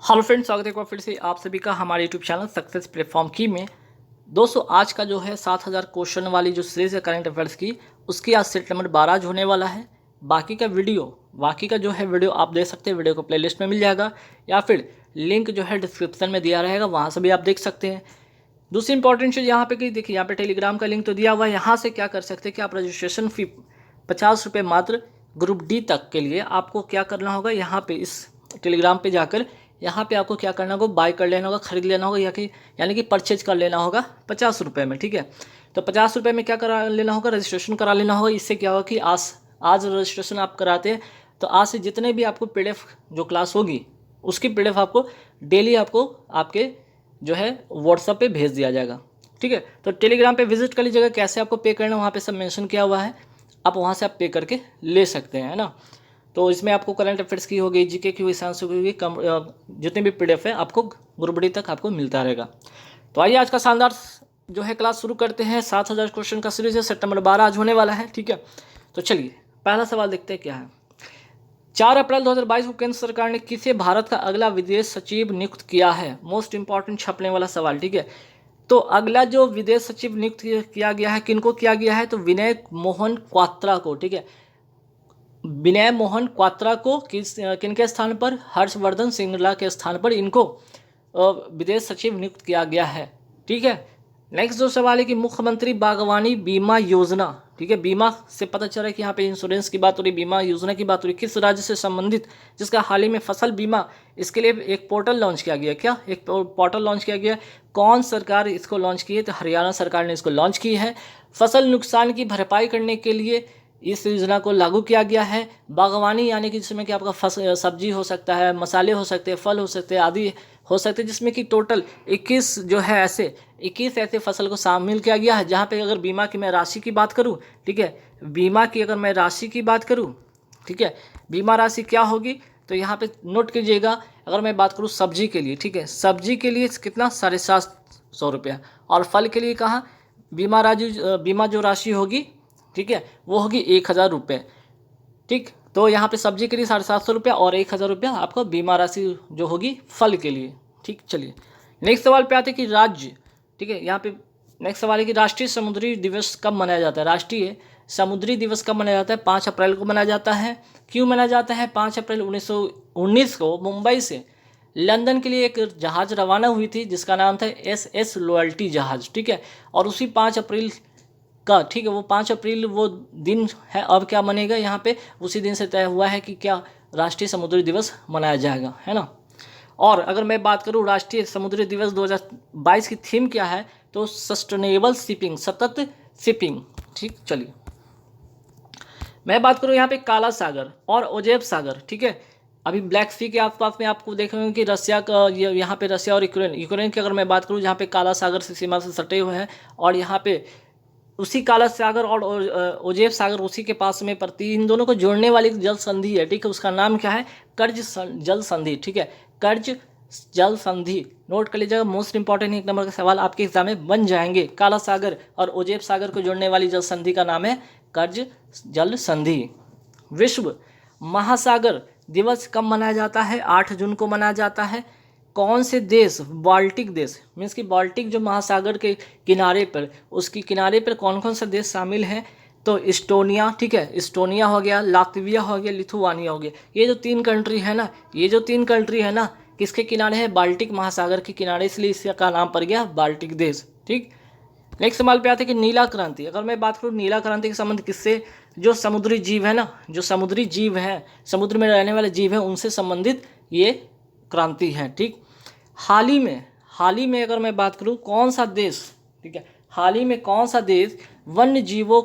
Hello friends, स्वागत है एक बार फिर से आप सभी का हमारे यूट्यूब चैनल सक्सेस प्लेटफॉर्म की में। दोस्तों, आज का जो है 7000 क्वेश्चन वाली जो सीरीज है करंट अफेयर्स की, उसकी आज सेट नंबर 12 आज होने वाला है। बाकी का जो है वीडियो आप देख सकते हैं, वीडियो को प्लेलिस्ट में मिल जाएगा या फिर लिंक जो है डिस्क्रिप्शन में दिया रहेगा, वहाँ से भी आप देख सकते हैं। दूसरी इंपॉर्टेंट चीज़ यहाँ पे कि देखिए, यहाँ पे टेलीग्राम का लिंक तो दिया हुआ है। यहाँ से क्या कर सकते हैं कि आप रजिस्ट्रेशन फ़ी 50 रुपये मात्र ग्रुप डी तक के लिए आपको क्या करना होगा, यहाँ पे इस टेलीग्राम पे जाकर यहाँ पे आपको क्या करना होगा, बाय कर लेना होगा, खरीद लेना होगा, यानी कि परचेज कर लेना होगा 50 रुपये में। ठीक है, तो 50 रुपये में क्या करा लेना होगा, रजिस्ट्रेशन करा लेना होगा। इससे क्या होगा कि आज रजिस्ट्रेशन आप कराते हैं तो आज से जितने भी आपको PDF जो क्लास होगी उसकी PDF आपको डेली आपको आपके जो है व्हाट्सएप पे भेज दिया जाएगा। ठीक है, तो टेलीग्राम पे विजिट कर लीजिएगा। कैसे आपको पे करना है वहाँ पे सब मेंशन किया हुआ है, आप वहाँ से आप पे करके ले सकते हैं, है ना। तो इसमें आपको करंट अफेयर्स की होगी, जीके की होगी, साइंस की होगी, जितने भी PDF है आपको ग्रुप डी तक आपको मिलता रहेगा। तो आइए आज का शानदार जो है क्लास शुरू करते हैं। 7000 क्वेश्चन का सीरीज है, सेट नंबर 12 आज होने वाला है। ठीक है, तो चलिए पहला सवाल देखते हैं क्या है। 4 अप्रैल 2022 को केंद्र सरकार ने किसे भारत का अगला विदेश सचिव नियुक्त किया है। मोस्ट इंपॉर्टेंट छपने वाला सवाल। ठीक है, तो अगला जो विदेश सचिव नियुक्त किया गया है, किनको किया गया है, तो विनय मोहन क्वात्रा को। ठीक है, विनय मोहन क्वात्रा को किनके स्थान पर, हर्षवर्धन श्रृंगला के स्थान पर इनको विदेश सचिव नियुक्त किया गया है। ठीक है, नेक्स्ट जो सवाल है कि मुख्यमंत्री बागवानी बीमा योजना, ठीक है, बीमा से पता चल रहा है कि यहाँ पे इंश्योरेंस की बात हो रही, बीमा योजना की बात हो रही, किस राज्य से संबंधित, जिसका हाल ही में फसल बीमा, इसके लिए एक पोर्टल लॉन्च किया गया। क्या एक पोर्टल लॉन्च किया गया, कौन सरकार इसको लॉन्च की है, तो हरियाणा सरकार ने इसको लॉन्च की है। फसल नुकसान की भरपाई करने के लिए इस योजना को लागू किया गया है। बागवानी यानी कि जिसमें कि आपका सब्जी हो सकता है, मसाले हो सकते हैं, फल हो सकते हैं, आदि हो सकते हैं, जिसमें कि टोटल 21 जो है ऐसे फसल को शामिल किया गया है। जहाँ पे अगर बीमा की मैं राशि की बात करूँ, ठीक है, बीमा की अगर मैं राशि की बात करूँ, ठीक है, बीमा राशि क्या होगी, तो यहाँ पे नोट कीजिएगा। अगर मैं बात करूँ सब्जी के लिए, ठीक है, सब्जी के लिए कितना, 750 रुपया, और फल के लिए कहाँ बीमा जो राशि होगी, ठीक है, वो होगी 1000 रुपये। ठीक, तो यहाँ पे सब्जी के लिए 750 रुपया और 1000 रुपया आपका बीमा राशि जो होगी फल के लिए। ठीक, चलिए नेक्स्ट सवाल पे आते हैं कि राज्य, ठीक है, यहाँ पे नेक्स्ट सवाल है कि राष्ट्रीय समुद्री दिवस कब मनाया जाता है। राष्ट्रीय समुद्री दिवस कब मनाया जाता है, 5 अप्रैल को मनाया जाता है। क्यों मनाया जाता है, 5 अप्रैल 1919 को मुंबई से लंदन के लिए एक जहाज़ रवाना हुई थी जिसका नाम था SS लॉयल्टी जहाज़। ठीक है, और उसी 5 अप्रैल का, ठीक है, वो 5 अप्रैल वो दिन है। अब क्या बनेगा यहाँ पे, उसी दिन से तय हुआ है कि क्या राष्ट्रीय समुद्री दिवस मनाया जाएगा, है ना। और अगर मैं बात करूँ राष्ट्रीय समुद्री दिवस 2022 की थीम क्या है, तो सस्टेनेबल शिपिंग, सतत शिपिंग। ठीक, चलिए मैं बात करूँ यहाँ पे काला सागर और ओजेब सागर। ठीक है, अभी ब्लैक सी के आसपास में आपको देखेंगे कि रसिया का, यहाँ पे रसिया और यूक्रेन की अगर मैं बात करूँ, जहाँ पे काला सागर से सीमा से सटे हुए हैं, और यहाँ पे उसी काला सागर और ओजेब सागर उसी के पास में पड़ती, इन दोनों को जोड़ने वाली जल संधि है। ठीक है, उसका नाम क्या है, कर्ज जल संधि। ठीक है, कर्ज जल संधि, नोट कर लीजिएगा। मोस्ट इंपॉर्टेंट एक नंबर का सवाल आपके एग्जाम में बन जाएंगे। काला सागर और ओजेब सागर को जोड़ने वाली जल संधि का नाम है कर्ज जल संधि। विश्व महासागर दिवस कब मनाया जाता है, 8 जून को मनाया जाता है। कौन से देश, बाल्टिक देश, मीन्स कि बाल्टिक जो महासागर के किनारे पर, उसकी किनारे पर कौन कौन सा देश शामिल है, तो इस्टोनिया, ठीक है, इस्टोनिया हो गया, लातविया हो गया, लिथुआनिया हो गया। ये जो 3 कंट्री है ना, किसके किनारे है, बाल्टिक महासागर के किनारे, इसलिए इसका नाम पड़ गया बाल्टिक देश। ठीक, नेक्स्ट सवाल पे आते हैं कि नीला क्रांति। अगर मैं बात करूँ नीला क्रांति के संबंध किससे, जो समुद्री जीव है ना, जो समुद्री जीव हैं, समुद्र में रहने वाले जीव हैं, उनसे संबंधित ये क्रांति है। ठीक, हाल ही में अगर मैं बात करूं कौन सा देश, ठीक है, हाल ही में कौन सा देश वन्य जीवों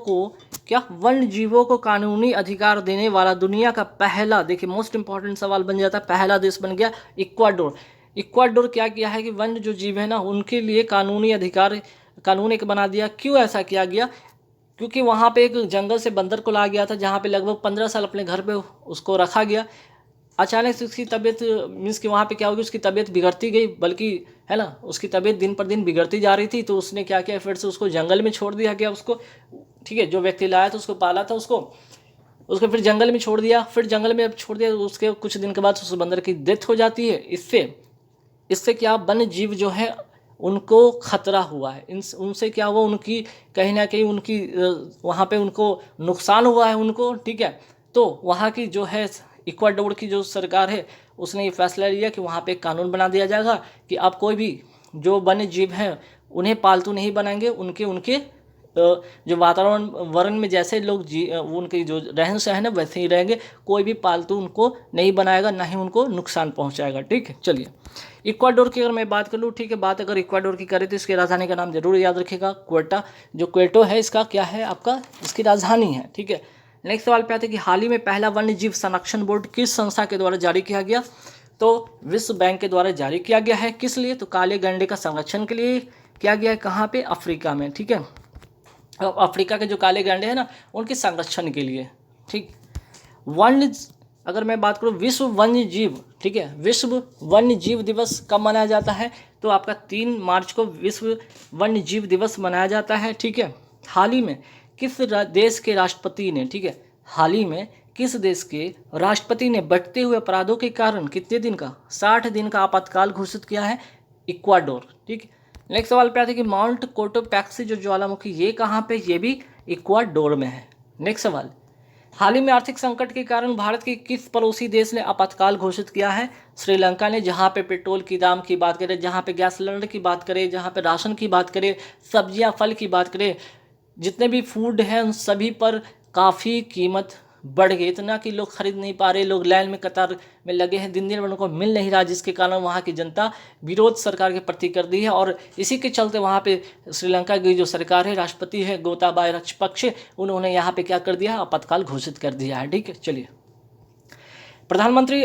को कानूनी अधिकार देने वाला दुनिया का पहला, देखिए मोस्ट इंपॉर्टेंट सवाल बन जाता है, पहला देश बन गया इक्वाडोर। इक्वाडोर क्या किया है कि वन्य जो जीव है ना, उनके लिए कानूनी अधिकार, कानून एक बना दिया। क्यों ऐसा किया गया, क्योंकि वहाँ पे एक जंगल से बंदर को लाया गया था, जहाँ पे लगभग 15 साल अपने घर पे उसको रखा गया। अचानक से उसकी तबीयत, मीन्स कि वहाँ पे क्या होगी, उसकी तबीयत बिगड़ती गई, बल्कि है ना, उसकी तबीयत दिन पर दिन बिगड़ती जा रही थी। तो उसने क्या किया, फिर से उसको जंगल में छोड़ दिया गया उसको। ठीक है, जो व्यक्ति लाया था उसको, पाला था उसको फिर जंगल में छोड़ दिया। फिर जंगल में छोड़ दिया, उसके कुछ दिन के बाद उस बंदर की डेथ हो जाती है। इससे इससे क्या वन्य जीव जो है उनको खतरा हुआ है, इन उनसे क्या हुआ, उनकी कहीं ना कहीं उनकी वहाँ पे उनको नुकसान हुआ है उनको, ठीक है। तो वहाँ की जो है इक्वाडोर की जो सरकार है उसने ये फैसला लिया कि वहाँ पे एक कानून बना दिया जाएगा कि आप कोई भी जो वन्य जीव हैं उन्हें पालतू नहीं बनाएंगे, उनके उनके जो वातावरण वरण में जैसे लोग उनकी जो रहन सहन है वैसे ही रहेंगे, कोई भी पालतू उनको नहीं बनाएगा, ना ही उनको नुकसान पहुंचाएगा, ठीक है। चलिए इक्वाडोर की अगर मैं बात कर लूँ, ठीक है, बात अगर इक्वाडोर की करें तो इसकी राजधानी का नाम जरूर याद रखिएगा, क्वेटा। जो क्वेटो है इसका क्या है आपका, इसकी राजधानी है, ठीक है। नेक्स्ट सवाल पे आते हैं कि हाल ही में पहला वन्य जीव संरक्षण बोर्ड किस संस्था के द्वारा जारी किया गया, तो विश्व बैंक के द्वारा जारी किया गया है। किस लिए, तो काले गैंडे का संरक्षण के लिए किया गया है। कहाँ पे, अफ्रीका में, ठीक है। अफ्रीका के जो काले गैंडे हैं ना उनके संरक्षण के लिए, ठीक। वन्य अगर मैं बात करूँ विश्व वन्य जीव, ठीक है, विश्व वन्य जीव दिवस कब मनाया जाता है, तो आपका 3 मार्च को विश्व वन्य जीव दिवस मनाया जाता है, ठीक है। हाल ही में किस देश के राष्ट्रपति ने, ठीक है, हाल ही में किस देश के राष्ट्रपति ने बढ़ते हुए अपराधों के कारण कितने दिन का, 60 दिन का आपातकाल घोषित किया है, इक्वाडोर, ठीक। नेक्स्ट सवाल पे आते हैं कि माउंट कोटोपैक्सी जो ज्वालामुखी ये कहाँ पे, ये भी इक्वाडोर में है। नेक्स्ट सवाल, हाल ही में आर्थिक संकट के कारण भारत के किस पड़ोसी देश ने आपातकाल घोषित किया है, श्रीलंका ने। जहां पे पेट्रोल की दाम की बात करें, जहां पे गैस सिलेंडर की बात करें, जहां पे राशन की बात करें, सब्जियां फल की बात करें, जितने भी फूड हैं उन सभी पर काफ़ी कीमत बढ़ गई, इतना कि लोग खरीद नहीं पा रहे, लोग लाइन में कतार में लगे हैं, दिन दिन उनको मिल नहीं रहा, जिसके कारण वहाँ की जनता विरोध सरकार के प्रति कर दी है। और इसी के चलते वहाँ पे श्रीलंका की जो सरकार है, राष्ट्रपति है गोताबाया राजपक्षे, उन्होंने यहाँ पे क्या कर दिया, आपातकाल घोषित कर दिया है, ठीक है। चलिए, प्रधानमंत्री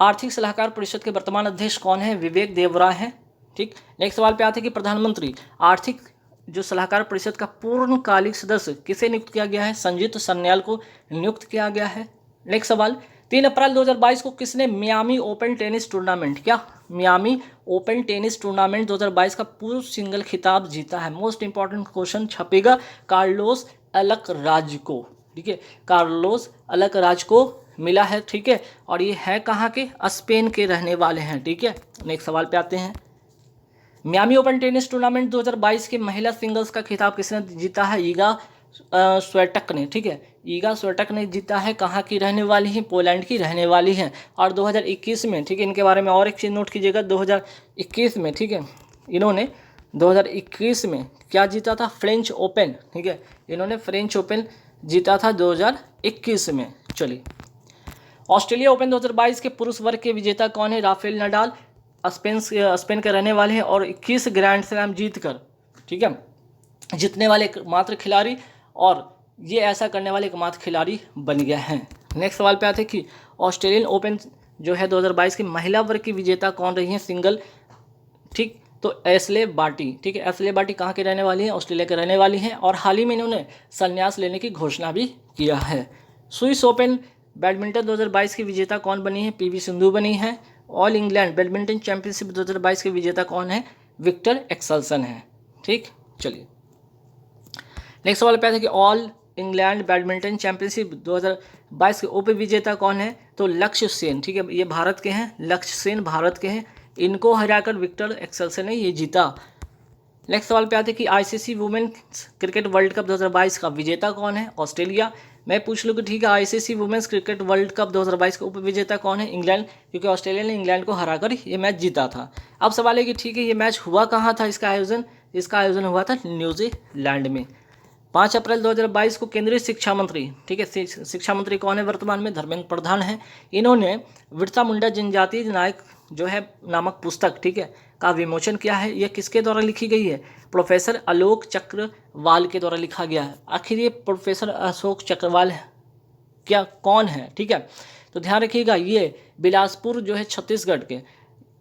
आर्थिक सलाहकार परिषद के वर्तमान अध्यक्ष कौन है, विवेक देवरा हैं, ठीक। नेक्स्ट सवाल पे आते हैं कि प्रधानमंत्री आर्थिक जो सलाहकार परिषद का पूर्णकालिक सदस्य किसे नियुक्त किया गया है, संजीत सन्याल को नियुक्त किया गया है। नेक्स्ट सवाल, 3 अप्रैल 2022 को किसने मियामी ओपन टेनिस टूर्नामेंट, क्या मियामी ओपन टेनिस टूर्नामेंट 2022 का पूर्व सिंगल खिताब जीता है। मोस्ट इंपॉर्टेंट क्वेश्चन छपेगा, कार्लोस अल्कराज को, ठीक है, कार्लोस अल्कराज को मिला है, ठीक है। और ये है कहाँ के, स्पेन के रहने वाले हैं, ठीक है। नेक्स्ट सवाल पे आते हैं, मियामी ओपन टेनिस टूर्नामेंट 2022 के महिला सिंगल्स का खिताब किसने जीता है, ईगा स्वेटक ने, ठीक है, ईगा स्वेटक ने जीता है। कहाँ की रहने वाली हैं, पोलैंड की रहने वाली हैं। और 2021 में, ठीक है, इनके बारे में और एक चीज़ नोट कीजिएगा, 2021 में, ठीक है, इन्होंने 2021 में क्या जीता था, फ्रेंच ओपन, ठीक है, इन्होंने फ्रेंच ओपन जीता था 2021 में। चलिए, ऑस्ट्रेलिया ओपन 2022 के पुरुष वर्ग के विजेता कौन है, राफेल नडाल, स्पेन के रहने वाले हैं और 21 ग्रैंड स्लैम जीतकर, ठीक है, जीतने वाले एकमात्र खिलाड़ी और ये ऐसा करने वाले एकमात्र खिलाड़ी बन गए हैं। नेक्स्ट सवाल पे आते हैं कि ऑस्ट्रेलियन ओपन जो है 2022 की महिला वर्ग की विजेता कौन रही है, सिंगल, ठीक, तो एशले बार्टी, ठीक है, एशले बार्टी कहाँ के रहने वाली हैं, ऑस्ट्रेलिया के रहने वाली हैं और हाल ही में इन्होंने संन्यास लेने की घोषणा भी किया है। स्विस ओपन बैडमिंटन 2022 की विजेता कौन बनी है, पीवी सिंधु बनी है। ऑल इंग्लैंड बैडमिंटन चैंपियनशिप 2022 के विजेता कौन है, विक्टर एक्सेल्सन है, ठीक। चलिए, नेक्स्ट सवाल पे आते हैं कि ऑल इंग्लैंड बैडमिंटन चैंपियनशिप 2022 के उप विजेता कौन है, तो लक्ष्य सेन, ठीक है, ये भारत के हैं, लक्ष्य सेन भारत के हैं, इनको हराकर विक्टर एक्सेल्सन ने ये जीता। नेक्स्ट सवाल पे आते हैं कि ICC women's cricket world cup 2022 का विजेता कौन है, ऑस्ट्रेलिया। मैं पूछ लूँ कि ठीक है, ICC women's cricket world cup 2022 का उप विजेता कौन है, इंग्लैंड, क्योंकि ऑस्ट्रेलिया ने इंग्लैंड को हराकर ये मैच जीता था। अब सवाल है कि ठीक है, ये मैच हुआ कहाँ था, इसका आयोजन हुआ था न्यूजीलैंड में। 5 अप्रैल 2022 को केंद्रीय शिक्षा मंत्री, ठीक है, शिक्षा मंत्री कौन है वर्तमान में, धर्मेंद्र प्रधान हैं। इन्होंने बिरसा मुंडा जनजातीय नायक जो है नामक पुस्तक, ठीक है, का विमोचन किया है। यह किसके द्वारा लिखी गई है, प्रोफेसर आलोक चक्रवाल के द्वारा लिखा गया है। आखिर ये प्रोफेसर अशोक चक्रवाल क्या कौन है, ठीक है, तो ध्यान रखिएगा, ये बिलासपुर जो है छत्तीसगढ़ के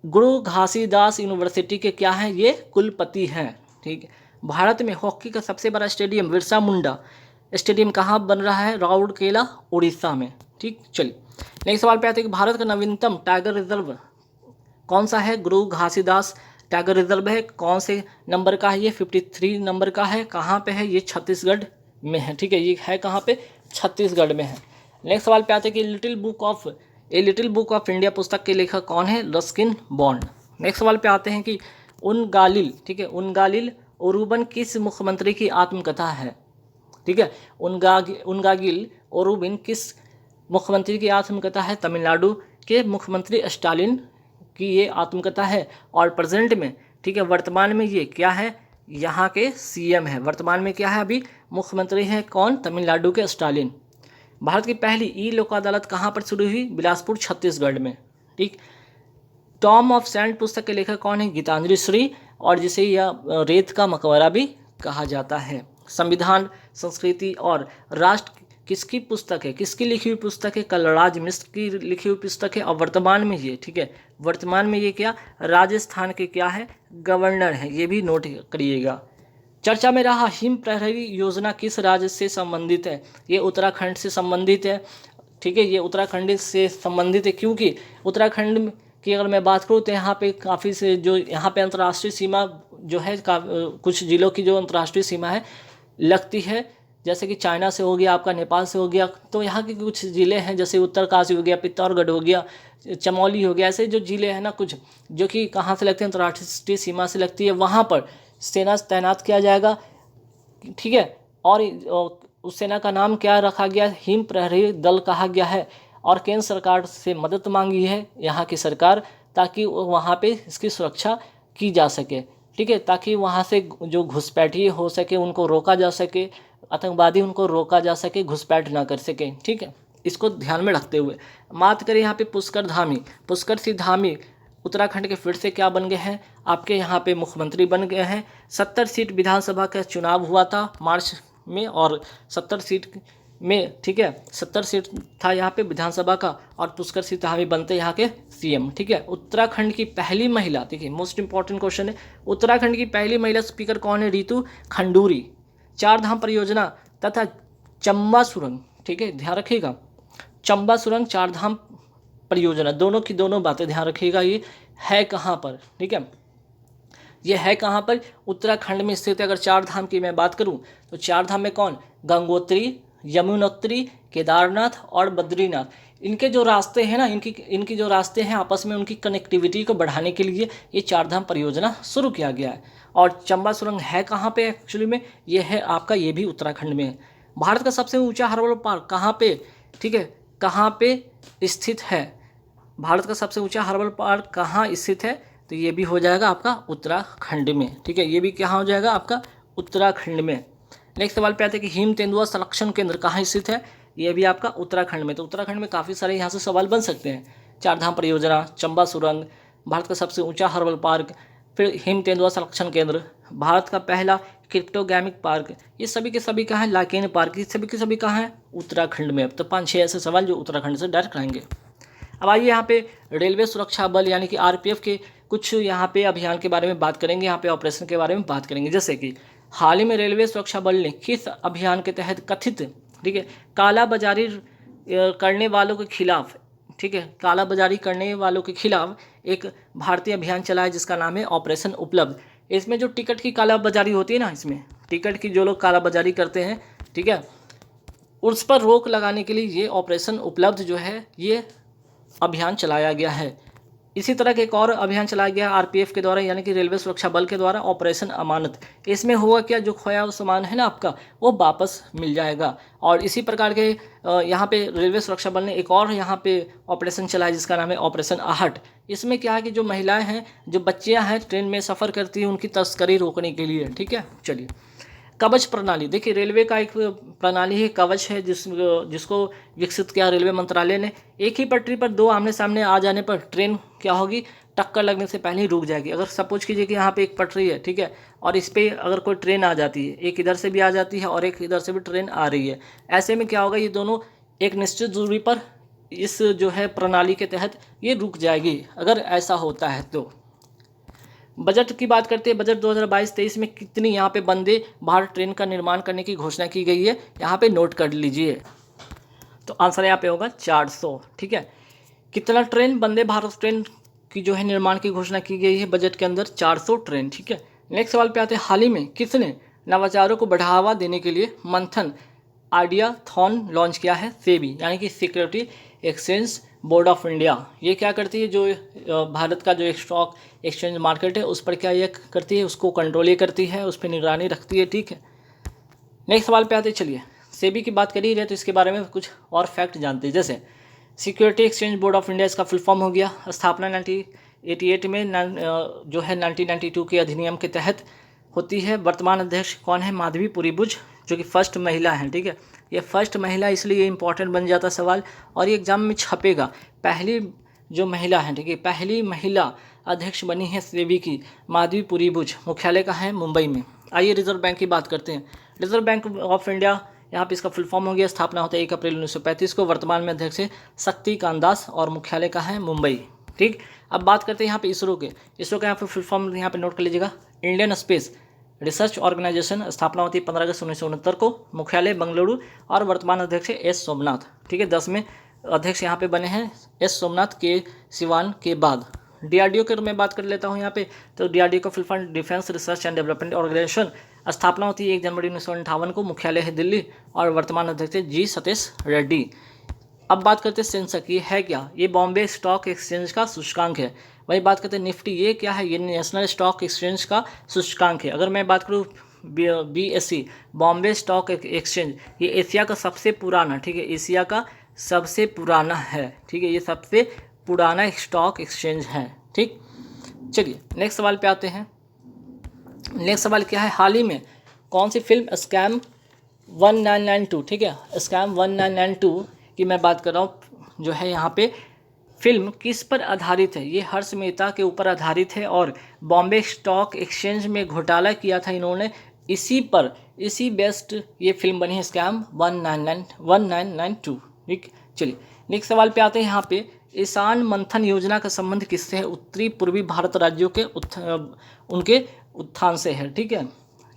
गुरु घासीदास यूनिवर्सिटी के क्या हैं, ये कुलपति हैं, ठीक है। भारत में हॉकी का सबसे बड़ा स्टेडियम बिरसा मुंडा स्टेडियम कहाँ बन रहा है, राउरकेला उड़ीसा में, ठीक। चलिए, नेक्स्ट सवाल पे आते हैं कि भारत का नवीनतम टाइगर रिजर्व कौन सा है, गुरु घासीदास टाइगर रिजर्व है। कौन से नंबर का है ये, 53 नंबर का है। कहाँ पे है ये, छत्तीसगढ़ में है, ठीक है, ये है कहाँ पे, छत्तीसगढ़ में है। नेक्स्ट सवाल पे आते हैं कि लिटिल बुक ऑफ इंडिया पुस्तक के लेखक कौन है, रस्किन बॉन्ड, नेक्स्ट सवाल पे आते हैं कि उनगालिल, ठीक है, उनगालिल ओरुबन किस मुख्यमंत्री की आत्मकथा है? ठीक है, उनगागिल ओरुबिन किस मुख्यमंत्री की आत्मकथा है? तमिलनाडु के मुख्यमंत्री स्टालिन की ये आत्मकथा है। और प्रेजेंट में, ठीक है, वर्तमान में ये क्या है? यहाँ के सीएम है। वर्तमान में क्या है? अभी मुख्यमंत्री हैं कौन? तमिलनाडु के स्टालिन। भारत की पहली ई लोक अदालत कहाँ पर शुरू हुई? बिलासपुर, छत्तीसगढ़ में। ठीक। टॉम ऑफ सैंड पुस्तक के लेखक कौन है? गीतांजलि श्री, और जिसे यह रेत का मकबरा भी कहा जाता है। संविधान, संस्कृति और राष्ट्र किसकी पुस्तक है? किसकी लिखी हुई पुस्तक है? कलराज मिश्र की लिखी हुई पुस्तक है। और वर्तमान में ये, ठीक है, वर्तमान में ये क्या? राजस्थान के क्या है? गवर्नर है। ये भी नोट करिएगा। चर्चा में रहा हिम प्रहरी योजना किस राज्य से संबंधित है? ये उत्तराखंड से संबंधित है। ठीक है, ये उत्तराखंड से संबंधित है क्योंकि उत्तराखंड की अगर मैं बात करूँ तो यहाँ पे काफ़ी से जो यहाँ पे अंतर्राष्ट्रीय सीमा जो है कुछ जिलों की जो अंतर्राष्ट्रीय सीमा है लगती है, जैसे कि चाइना से हो गया, आपका नेपाल से हो गया। तो यहाँ के कुछ ज़िले हैं जैसे उत्तरकाशी हो गया, पित्तौरगढ़ हो गया, चमौली हो गया, ऐसे जो ज़िले हैं ना कुछ, जो कि कहाँ से लगते हैं? अंतर्राष्ट्रीय सीमा से लगती है। वहाँ पर सेना तैनात किया जाएगा। ठीक है, और उस सेना का नाम क्या रखा गया? हिम प्रहरी दल कहा गया है। और केंद्र सरकार से मदद मांगी है यहाँ की सरकार, ताकि वहाँ पे इसकी सुरक्षा की जा सके। ठीक है, ताकि वहाँ से जो घुसपैठी हो सके उनको रोका जा सके, आतंकवादी उनको रोका जा सके, घुसपैठ ना कर सके। ठीक है, इसको ध्यान में रखते हुए बात करें यहाँ पे पुष्कर धामी। पुष्कर सिंह धामी उत्तराखंड के फिर से क्या बन गए हैं? आपके यहाँ पे मुख्यमंत्री बन गए हैं। 70 सीट विधानसभा का चुनाव हुआ था मार्च में, और 70 सीट में, ठीक है, 70 सीट था यहाँ पे विधानसभा का, और पुष्कर सिंह धामी बनते यहाँ के सीएम। ठीक है, उत्तराखंड की पहली महिला, देखिए मोस्ट इंपॉर्टेंट क्वेश्चन है, उत्तराखंड की पहली महिला स्पीकर कौन है? रितु खंडूरी। चार धाम परियोजना तथा चंबा सुरंग, ठीक है, ध्यान रखिएगा, चंबा सुरंग, चार धाम परियोजना, दोनों की दोनों बातें ध्यान रखिएगा। ये है कहाँ पर? ठीक है, ये है कहाँ पर? उत्तराखंड में स्थित है। अगर चार धाम की मैं बात करूँ तो चार धाम में कौन? गंगोत्री, यमुनोत्री, केदारनाथ और बद्रीनाथ। इनके जो रास्ते हैं ना, इनकी जो रास्ते हैं आपस में, उनकी कनेक्टिविटी को बढ़ाने के लिए ये चार धाम परियोजना शुरू किया गया है। और चंबा सुरंग है कहाँ पे एक्चुअली में? ये है आपका, ये भी उत्तराखंड में है। भारत का सबसे ऊंचा हर्बल पार्क कहाँ पे, ठीक है, कहाँ पे स्थित है? भारत का सबसे ऊंचा हर्बल पार्क कहाँ स्थित है? तो ये भी हो जाएगा आपका उत्तराखंड में। ठीक है, ये भी कहाँ हो जाएगा आपका? उत्तराखंड में। नेक्स्ट सवाल पे आते हैं कि हिम तेंदुआ संरक्षण केंद्र कहाँ स्थित है? ये भी आपका उत्तराखंड में। तो उत्तराखंड में काफ़ी सारे यहाँ से सवाल बन सकते हैं। चार धाम परियोजना, चंबा सुरंग, भारत का सबसे ऊंचा हर्बल पार्क, फिर हिम तेंदुआ संरक्षण केंद्र, भारत का पहला क्रिप्टोगैमिक पार्क, ये सभी के सभी कहाँ है? लाकेन पार्क, ये सभी के सभी कहाँ है? उत्तराखंड में। तो 5-6 ऐसे सवाल जो उत्तराखंड से डायरेक्ट आएंगे। अब आइए यहाँ पे रेलवे सुरक्षा बल यानी कि आरपीएफ के कुछ यहाँ पे अभियान के बारे में बात करेंगे, यहाँ पे ऑपरेशन के बारे में बात करेंगे। जैसे कि हाल ही में रेलवे सुरक्षा बल ने किस अभियान के तहत कथित, ठीक है, कालाबाजारी करने वालों के खिलाफ, ठीक है, कालाबाजारी करने वालों के खिलाफ एक भारतीय अभियान चलाया जिसका नाम है ऑपरेशन उपलब्ध। इसमें जो टिकट की कालाबाजारी होती है ना, इसमें टिकट की जो लोग कालाबाजारी करते हैं, ठीक है, उस पर रोक लगाने के लिए ये ऑपरेशन उपलब्ध जो है ये अभियान चलाया गया है। इसी तरह के एक और अभियान चलाया गया आरपीएफ के द्वारा यानी कि रेलवे सुरक्षा बल के द्वारा, ऑपरेशन अमानत। इसमें हुआ क्या? जो खोया हुआ सामान है ना आपका, वो वापस मिल जाएगा। और इसी प्रकार के यहाँ पे रेलवे सुरक्षा बल ने एक और यहाँ पे ऑपरेशन चलाया जिसका नाम है ऑपरेशन आहट। इसमें क्या है कि जो महिलाएं हैं, जो बच्चियाँ हैं ट्रेन में सफ़र करती हैं, उनकी तस्करी रोकने के लिए। ठीक है, चलिए कवच प्रणाली, देखिए रेलवे का एक प्रणाली है कवच है जिसको विकसित किया रेलवे मंत्रालय ने। एक ही पटरी पर दो आमने सामने आ जाने पर ट्रेन क्या होगी? टक्कर लगने से पहले ही रुक जाएगी। अगर सपोज कीजिए कि यहाँ पे एक पटरी है, ठीक है, और इस पर अगर कोई ट्रेन आ जाती है, एक इधर से भी आ जाती है और एक इधर से भी ट्रेन आ रही है, ऐसे में क्या होगा? ये दोनों एक निश्चित दूरी पर इस जो है प्रणाली के तहत ये रुक जाएगी अगर ऐसा होता है तो। बजट की बात करते हैं, बजट 2022-23 में कितनी यहाँ पे वंदे भारत ट्रेन का निर्माण करने की घोषणा की गई है? यहाँ पे नोट कर लीजिए। तो आंसर यहाँ पे होगा 400। ठीक है, कितना ट्रेन वंदे भारत ट्रेन की जो है निर्माण की घोषणा की गई है बजट के अंदर? 400 ट्रेन। ठीक है, नेक्स्ट सवाल पे आते हैं, हाल ही में किसने नवाचारों को बढ़ावा देने के लिए मंथन आइडिया थॉन लॉन्च किया है? सेबी यानी कि security exchange board of India ये क्या करती है, जो भारत का जो एक स्टॉक एक्सचेंज मार्केट है उस पर क्या ये करती है, उसको कंट्रोल ये करती है, उस पर निगरानी रखती है। ठीक है, नेक्स्ट सवाल पे आते हैं। चलिए, सेबी की बात कर ही रहे तो इसके बारे में कुछ और फैक्ट जानते हैं। जैसे security exchange board of India, इसका फुल फॉर्म हो गया। स्थापना 1988 में जो है 1992 के अधिनियम के तहत होती है। वर्तमान अध्यक्ष कौन है? माधवी पुरीबुज, जो कि फर्स्ट महिला है। ठीक है, ये फर्स्ट महिला इसलिए इंपॉर्टेंट बन जाता सवाल, और ये एग्जाम में छपेगा। पहली जो महिला है, ठीक है, पहली महिला अध्यक्ष बनी है सेबी की, माधवी पुरीबुज। मुख्यालय का है मुंबई में। आइए रिजर्व बैंक की बात करते हैं। रिजर्व बैंक ऑफ इंडिया, यहाँ पे इसका फुल फॉर्म हो गया। स्थापना होता है 1 अप्रैल 1935 को। वर्तमान में अध्यक्ष है शक्तिकांत दास और मुख्यालय का है मुंबई। ठीक, अब बात करते हैं यहाँ पे इसरो के। इसरो का यहाँ पे फुल फॉर्म यहाँ पे नोट कर लीजिएगा, इंडियन स्पेस रिसर्च ऑर्गेनाइजेशन। स्थापना होती है 15 अगस्त 1969 को। मुख्यालय बेंगलुरु और वर्तमान अध्यक्ष है एस सोमनाथ। ठीक है, 10 में अध्यक्ष यहाँ पे बने हैं एस सोमनाथ के सिवान के बाद। डीआरडीओ के मैं बात कर लेता हूँ यहाँ पे, तो डीआरडीओ का full form defence research and development organisation. स्थापना होती है 1 जनवरी 1958 को। मुख्यालय है दिल्ली और वर्तमान अध्यक्ष जी सतीश रेड्डी। अब बात करते हैं सेंसेक्स, ये है क्या? ये बॉम्बे स्टॉक एक्सचेंज का सूचकांक है। वही बात करते हैं निफ्टी, ये क्या है? ये नेशनल स्टॉक एक्सचेंज का सूचकांक है। अगर मैं बात करूँ BSE बॉम्बे स्टॉक एक्सचेंज, ये एशिया का सबसे पुराना, ठीक है, एशिया का सबसे पुराना है। ठीक है, ये सबसे पुराना स्टॉक एक्सचेंज है। ठीक, चलिए नेक्स्ट सवाल पे आते हैं। नेक्स्ट सवाल क्या है? हाल ही में कौन सी फिल्म स्कैम 1992, ठीक है, स्कैम 1992 की मैं बात कर रहा हूँ, जो है यहाँ पे फिल्म किस पर आधारित है? ये हर्ष मेहता के ऊपर आधारित है और बॉम्बे स्टॉक एक्सचेंज में घोटाला किया था इन्होंने, इसी बेस्ड ये फिल्म बनी है, स्कैम 1992। ठीक, चलिए नेक्स्ट सवाल पे आते हैं। यहाँ पे ईशान मंथन योजना का संबंध किससे है? उत्तरी पूर्वी भारत राज्यों के उनके उत्थान से है। ठीक है,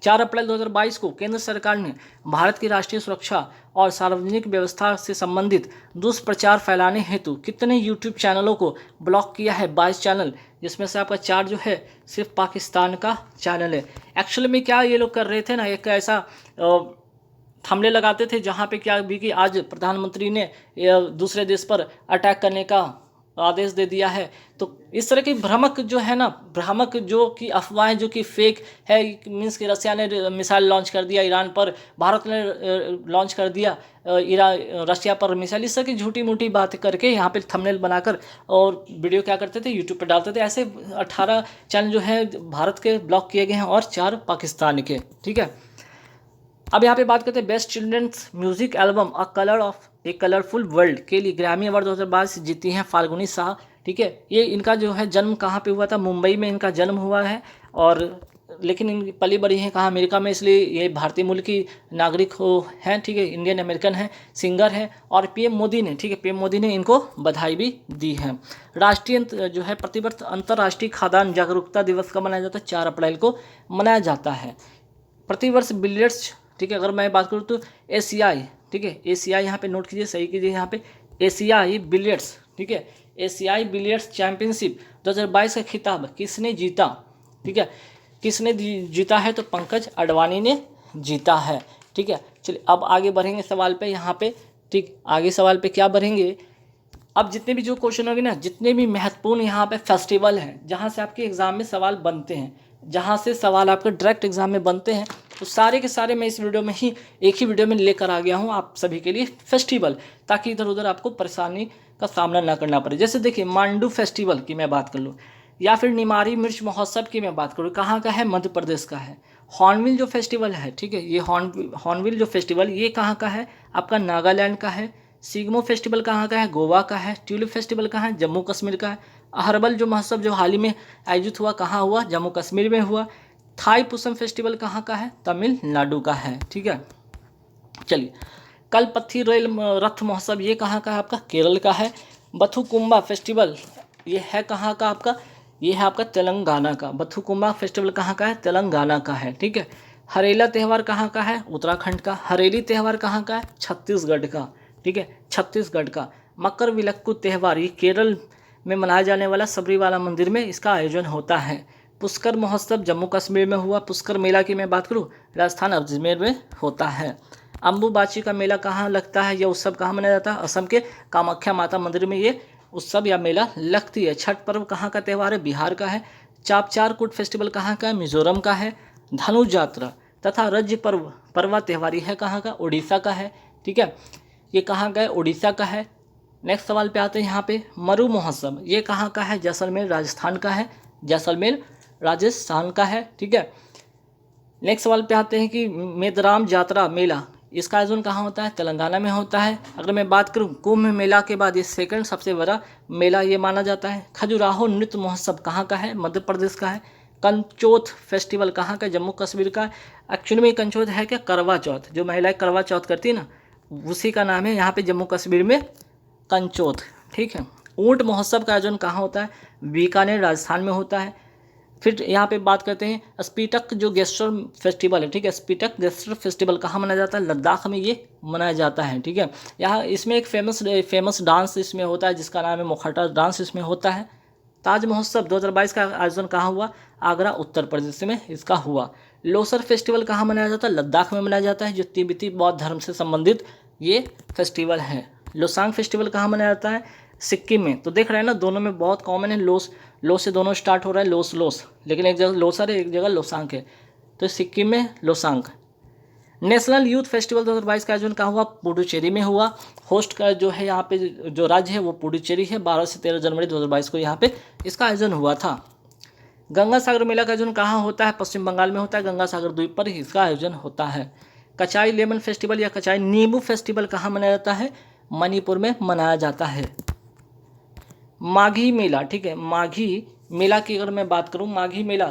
4 अप्रैल 2022 को केंद्र सरकार ने भारत की राष्ट्रीय सुरक्षा और सार्वजनिक व्यवस्था से संबंधित दुष्प्रचार फैलाने हेतु कितने यूट्यूब चैनलों को ब्लॉक किया है? 22 चैनल, जिसमें से आपका 4 जो है सिर्फ पाकिस्तान का चैनल है। एक्चुअली में क्या ये लोग कर रहे थे ना, एक ऐसा थंबनेल लगाते थे जहाँ पे क्या भी कि आज प्रधानमंत्री ने दूसरे देश पर अटैक करने का आदेश दे दिया है। तो इस तरह की भ्रामक जो है ना, भ्रामक जो कि अफवाहें जो कि फेक है, मीन्स कि रसिया ने मिसाइल लॉन्च कर दिया ईरान पर, भारत ने लॉन्च कर दिया रशिया पर मिसाइल, इस तरह की झूठी मूठी बात करके यहाँ पे थंबनेल बनाकर और वीडियो क्या करते थे, यूट्यूब पर डालते थे। ऐसे 18 चैनल जो है भारत के ब्लॉक किए गए हैं और 4 पाकिस्तान के। ठीक है, अब यहाँ पे बात करते हैं best children's music album a colour of a colourful world के लिए ग्रैमी अवार्ड 2022 जीती हैं फाल्गुनी शाह। ठीक है, ये इनका जो है जन्म कहाँ पे हुआ था? मुंबई में इनका जन्म हुआ है, और लेकिन इन पली बड़ी हैं कहाँ? अमेरिका में, इसलिए ये भारतीय मूल की नागरिक हैं। ठीक है, इंडियन अमेरिकन है, सिंगर है, और पीएम मोदी ने, ठीक है, पीएम मोदी ने इनको बधाई भी दी है। राष्ट्रीय जो है प्रतिवर्ष अंतर्राष्ट्रीय खाद्यान्न जागरूकता दिवस कब मनाया जाता है? 4 अप्रैल को मनाया जाता है। प्रतिवर्ष बिलियर्ड्स, ठीक है, अगर मैं बात करूँ तो एशियाई, ठीक है, एशियाई यहाँ पे नोट कीजिए, सही कीजिए यहाँ पे, एशियाई बिलियर्ड्स, ठीक है, एशियाई बिलियर्ड्स चैंपियनशिप 2022 का खिताब किसने जीता? ठीक है, किसने जीता है? तो पंकज अडवाणी ने जीता है। ठीक है, चलिए अब आगे बढ़ेंगे सवाल पे यहाँ पे। ठीक, आगे सवाल पे क्या बढ़ेंगे? अब जितने भी जो क्वेश्चन होंगे ना, जितने भी महत्वपूर्ण यहाँ पे फेस्टिवल हैं जहाँ से आपके एग्जाम में सवाल बनते हैं, जहाँ से सवाल आपके डायरेक्ट एग्जाम में बनते हैं, तो सारे के सारे मैं इस वीडियो में ही एक ही वीडियो में लेकर आ गया हूँ आप सभी के लिए फेस्टिवल, ताकि इधर उधर आपको परेशानी का सामना ना करना पड़े। जैसे देखिए मांडू फेस्टिवल की मैं बात कर लूँ, या फिर निमारी मिर्च महोत्सव की मैं बात करूँ, कहाँ का है? मध्य प्रदेश का है। हॉर्नबिल जो फेस्टिवल है, ठीक है, ये हॉर्नबिल जो फेस्टिवल ये कहाँ का है? आपका नागालैंड का है। सिग्मो फेस्टिवल कहाँ का है? गोवा का है। ट्यूलिप फेस्टिवल कहाँ है? जम्मू कश्मीर का है। अहरबल जो महोत्सव जो हाल ही में आयोजित हुआ, कहाँ हुआ? जम्मू कश्मीर में हुआ। थाई पुसम फेस्टिवल कहाँ का है? तमिलनाडु का है। ठीक है, चलिए कलपथी रेल रथ महोत्सव ये कहाँ का है? आपका केरल का है। बथुकुम्बा फेस्टिवल ये है कहाँ का? आपका ये है आपका तेलंगाना का। बथुकुम्बा फेस्टिवल कहाँ का है? तेलंगाना का है। ठीक है, हरेला त्यौहार कहाँ का है? उत्तराखंड का। हरेली त्यौहार कहाँ का है? छत्तीसगढ़ का। ठीक है, छत्तीसगढ़ का। मकर विलक्कू त्यौहार ये केरल में मनाया जाने वाला सबरीवाला मंदिर में इसका आयोजन होता है। पुष्कर महोत्सव जम्मू कश्मीर में हुआ। पुष्कर मेला की मैं बात करूँ, राजस्थान अजमेर में होता है। अम्बुबाची का मेला कहाँ लगता है? यह उत्सव कहाँ मनाया जाता है? असम के कामाख्या माता मंदिर में ये उत्सव या मेला लगती है। छठ पर्व कहाँ का त्यौहार है? बिहार का है। चापचारकूट फेस्टिवल कहाँ का है? मिजोरम का है। धनु यात्रा तथा रज पर्व पर्वा त्यौहारी है कहाँ का? उड़ीसा का है। ठीक है, ये कहाँ का है? उड़ीसा का है। नेक्स्ट सवाल पे आते हैं यहाँ पे, मरु महोत्सव ये कहाँ का है? जैसलमेर राजस्थान का है। जैसलमेर राजस्थान का है। ठीक है, नेक्स्ट सवाल पे आते हैं कि मेदराम यात्रा मेला इसका आयोजन कहाँ होता है? तेलंगाना में होता है। अगर मैं बात करूँ कुंभ मेला के बाद ये सेकंड सबसे बड़ा मेला ये माना जाता है। खजुराहो नृत्य महोत्सव कहाँ का है? मध्य प्रदेश का है। कंचोथ फेस्टिवल कहाँ का? जम्मू कश्मीर का। एक्चुअली में कंचोथ है क्या? करवा चौथ, जो महिलाएं करवा चौथ करती है ना, उसी का नाम है यहाँ पे जम्मू कश्मीर में कंचोथ। ठीक है, ऊंट महोत्सव का आयोजन कहाँ होता है? बीकानेर राजस्थान में होता है। फिर यहाँ पे बात करते हैं स्पीटक जो गेस्टर फेस्टिवल है। ठीक है, स्पीटक गेस्टर फेस्टिवल कहाँ मनाया जाता है? लद्दाख में ये मनाया जाता है। ठीक है, यहाँ इसमें एक फेमस डांस इसमें होता है जिसका नाम है मुखर्टा डांस इसमें होता है। ताज महोत्सव 2022 का आयोजन कहाँ हुआ? आगरा उत्तर प्रदेश में इसका हुआ। लोसर फेस्टिवल कहाँ मनाया जाता है? लद्दाख में मनाया जाता है, जो तिब्बती बौद्ध धर्म से संबंधित ये फेस्टिवल है। लोसांग फेस्टिवल कहाँ मनाया जाता है? सिक्किम में। तो देख रहे हैं ना, दोनों में बहुत कॉमन है। लोस से दोनों स्टार्ट हो रहा है, लोस, लेकिन एक जगह लोसर है, एक जगह लोसांग है। तो सिक्किम में लोसांग। नेशनल यूथ फेस्टिवल 2022 का आयोजन कहाँ हुआ? पुडुचेरी में हुआ। होस्ट का जो है यहाँ पे जो राज्य है वो पुडुचेरी है। 12 से 13 जनवरी 2022 को यहाँ पे इसका आयोजन हुआ था। गंगा सागर मेला का आयोजन कहाँ होता है? पश्चिम बंगाल में होता है, गंगा सागर द्वीप पर ही इसका आयोजन होता है। कचाई लेमन फेस्टिवल या कचाई नींबू फेस्टिवल कहाँ मनाया जाता है? मणिपुर में मनाया जाता है। माघी मेला, ठीक है, माघी मेला की अगर मैं बात करूं, माघी मेला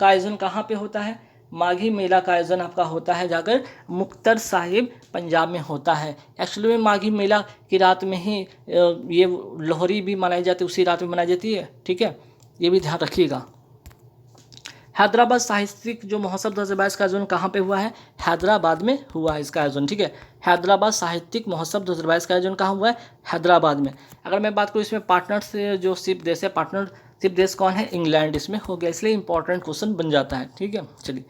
का आयोजन कहाँ पे होता है? माघी मेला का आयोजन आपका होता है जाकर मुक्तसर साहिब पंजाब में होता है। एक्चुअली में माघी मेला की रात में ही ये लोहरी भी मनाई जाती है, उसी रात में मनाई जाती है। ठीक है, ये भी ध्यान रखिएगा। हैदराबाद साहित्यिक जो महोत्सव 2022 का आयोजन कहाँ पे हुआ है? हैदराबाद में हुआ है इसका आयोजन। ठीक है, हैदराबाद साहित्यिक महोत्सव 2022 का आयोजन कहाँ हुआ है? हैदराबाद में। अगर मैं बात करूँ इसमें पार्टनर्स जो शिप देश है, पार्टनरशिप देश कौन है? इंग्लैंड इसमें हो गया, इसलिए इंपॉर्टेंट क्वेश्चन बन जाता है। ठीक है, चलिए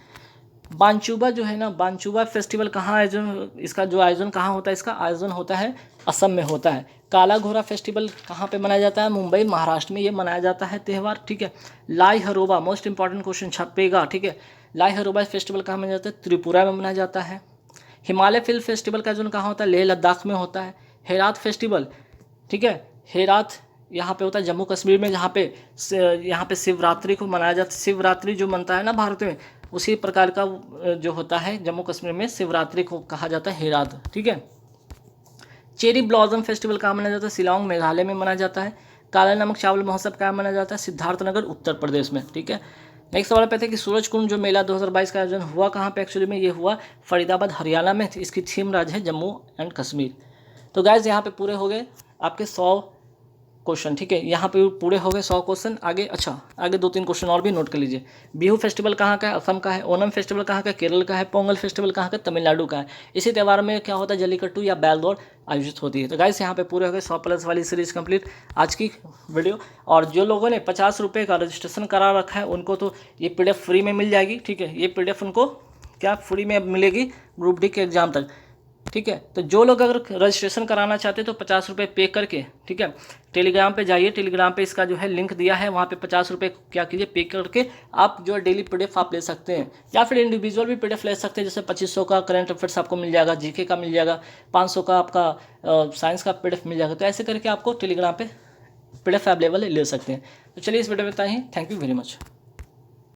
बानचुबा जो है ना, बानचुबा फेस्टिवल कहाँ आयोजन, इसका जो आयोजन कहाँ होता है? इसका आयोजन होता है असम में होता है। काला घोड़ा फेस्टिवल कहाँ पे मनाया जाता है? मुंबई महाराष्ट्र में ये मनाया जाता है त्यौहार। ठीक है, लाई हरोबा मोस्ट इंपॉर्टेंट क्वेश्चन छपेगा। ठीक है, लाई हरोबा फेस्टिवल कहाँ मनाया जाता है? त्रिपुरा में मनाया जाता है। हिमालय फिल्म फेस्टिवल का आयोजन कहाँ होता है? लेह लद्दाख में होता है। हेरात फेस्टिवल, ठीक है, हेरात यहाँ पे होता है जम्मू कश्मीर में, यहाँ पे शिवरात्रि को मनाया जाता है। शिवरात्रि जो मनता है ना भारत में, उसी प्रकार का जो होता है जम्मू कश्मीर में शिवरात्रि को कहा जाता है हेरात। ठीक है, चेरी ब्लॉसम फेस्टिवल कहाँ मनाया जाता है? शिलांग मेघालय में मनाया जाता है। काला नमक चावल महोत्सव कहाँ मनाया जाता है? सिद्धार्थनगर उत्तर प्रदेश में। ठीक है, नेक्स्ट सवाल पे थे कि सूरज कुंड जो मेला 2022 का आयोजन हुआ कहाँ पे? एक्चुअली में ये हुआ फरीदाबाद हरियाणा में। इसकी थीम राज्य है जम्मू एंड कश्मीर। तो गाइज यहाँ पे पूरे हो गए आपके 100 क्वेश्चन। ठीक है, यहाँ पे पूरे हो गए 100 क्वेश्चन। आगे आगे 2-3 क्वेश्चन और भी नोट कर लीजिए। बिहू फेस्टिवल कहाँ का है? असम का है। ओनम फेस्टिवल कहाँ का है? केरल का है। पोंगल फेस्टिवल कहाँ का? तमिलनाडु का है। इसी त्यौहार में क्या होता है? जल्लीकट्टू या बैल दौड़ आयोजित होती है। तो गाइस यहाँ पे पूरे हो गए 100+ वाली सीरीज कंप्लीट आज की वीडियो। और जो लोगों ने 50 रुपये का रजिस्ट्रेशन करा रखा है उनको तो ये PDF फ्री में मिल जाएगी। ठीक है, ये PDF उनको क्या फ्री में मिलेगी ग्रुप डी के एग्जाम तक। ठीक है, तो जो लोग अगर रजिस्ट्रेशन कराना चाहते हैं तो 50 रुपये पे करके, ठीक है, टेलीग्राम पे जाइए। टेलीग्राम पे इसका जो है लिंक दिया है, वहाँ पे 50 रुपये क्या कीजिए पे करके आप जो डेली PDF आप ले सकते हैं, या फिर इंडिविजुअल भी PDF ले सकते हैं। जैसे 2500 का करंट अफेयर्स आपको मिल जाएगा, GK का मिल जाएगा, 500 का आपका साइंस का PDF मिल जाएगा। तो ऐसे करके आपको टेलीग्राम पे PDF अवेलेबल ले सकते हैं। तो चलिए इस वीडियो में इतना ही। Thank you very much.